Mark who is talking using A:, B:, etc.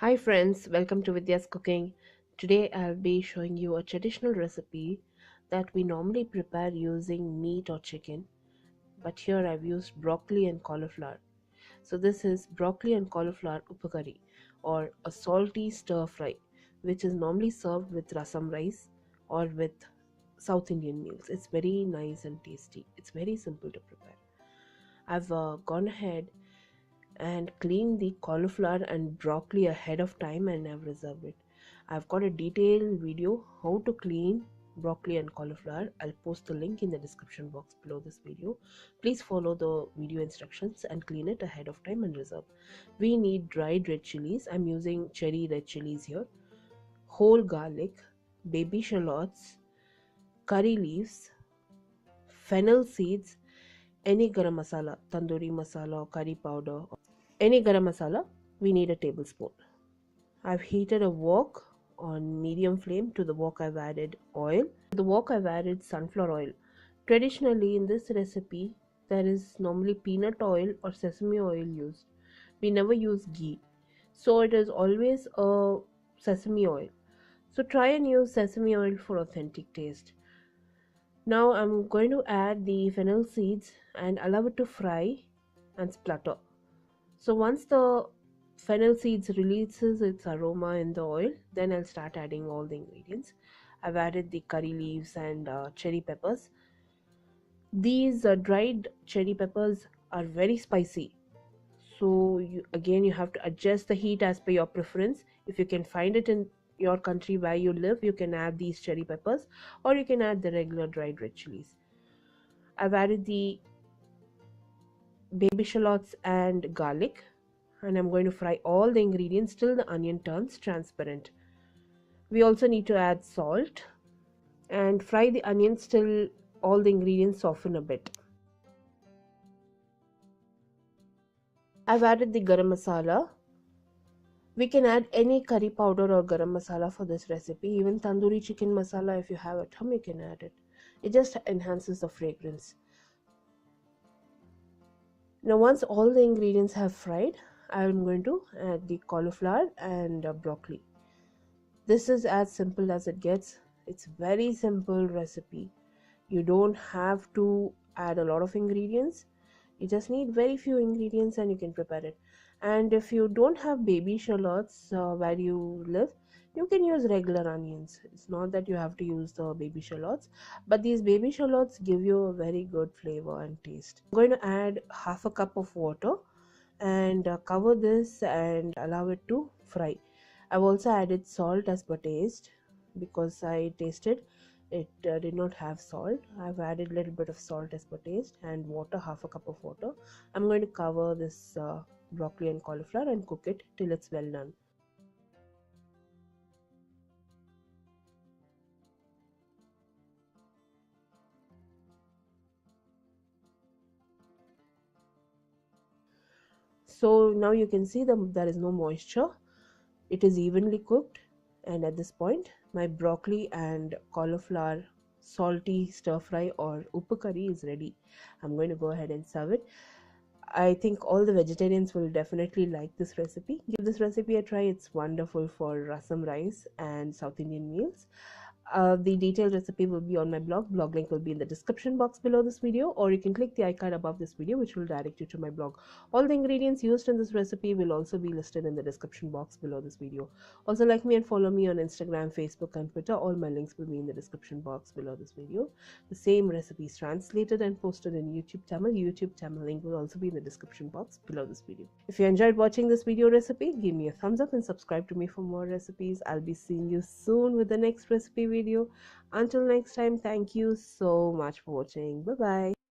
A: Hi friends, welcome to Vidyascooking. Today I'll be showing you a traditional recipe that we normally prepare using meat or chicken, but here I've used broccoli and cauliflower. So this is broccoli and cauliflower uppu kari, or a salty stir fry, which is normally served with rasam rice or with South Indian meals. It's very nice and tasty. It's very simple to prepare. I've gone ahead and clean the cauliflower and broccoli ahead of time and I've reserved it. I've got a detailed video how to clean broccoli and cauliflower. I'll post the link in the description box below this video. Please follow the video instructions and clean it ahead of time and reserve. We need dried red chilies. I'm using cherry red chilies here, whole garlic, baby shallots, curry leaves, fennel seeds, any garam masala, tandoori masala or curry powder, any garam masala, we need a tablespoon. I've heated a wok on medium flame. To the wok I've added oil. To the wok I've added sunflower oil. Traditionally in this recipe there is normally peanut oil or sesame oil used. We never use ghee. So it is always a sesame oil. So try and use sesame oil for authentic taste. Now I'm going to add the fennel seeds and allow it to fry and splutter. So once the fennel seeds releases its aroma in the oil, then I'll start adding all the ingredients. I've added the curry leaves and cherry peppers. These dried cherry peppers are very spicy, so you have to adjust the heat as per your preference. If you can find it in your country where you live, you can add these cherry peppers, or you can add the regular dried red chilies. I've added the baby shallots and garlic, and I'm going to fry all the ingredients till the onion turns transparent. We also need to add salt and fry the onions till all the ingredients soften a bit. I've added the garam masala. We can add any curry powder or garam masala for this recipe. Even tandoori chicken masala, if you have at home, you can add it. It just enhances the fragrance. Now once all the ingredients have fried, I'm going to add the cauliflower and broccoli. This is as simple as it gets. It's very simple recipe. You don't have to add a lot of ingredients. You just need very few ingredients and you can prepare it. And if you don't have baby shallots where you live, you can use regular onions. It's not that you have to use the baby shallots, but these baby shallots give you a very good flavor and taste. I'm going to add half a cup of water and cover this and allow it to fry. I've also added salt as per taste because I tasted it did not have salt. I've added a little bit of salt as per taste and water, half a cup of water. I'm going to cover this broccoli and cauliflower and cook it till it's well done. So now you can see that there is no moisture. It is evenly cooked, and at this point my broccoli and cauliflower salty stir fry or uppu kari is ready. I'm going to go ahead and serve it. I think all the vegetarians will definitely like this recipe. Give this recipe a try. It's wonderful for rasam rice and South Indian meals. The detailed recipe will be on my blog. Blog link will be in the description box below this video, or you can click the icon above this video which will direct you to my blog. All the ingredients used in this recipe will also be listed in the description box below this video. Also like me and follow me on Instagram, Facebook and Twitter. All my links will be in the description box below this video. The same recipe is translated and posted in YouTube Tamil. YouTube Tamil link will also be in the description box below this video. If you enjoyed watching this video recipe, give me a thumbs up and subscribe to me for more recipes. I'll be seeing you soon with the next recipe video. Until next time, thank you so much for watching. Bye bye.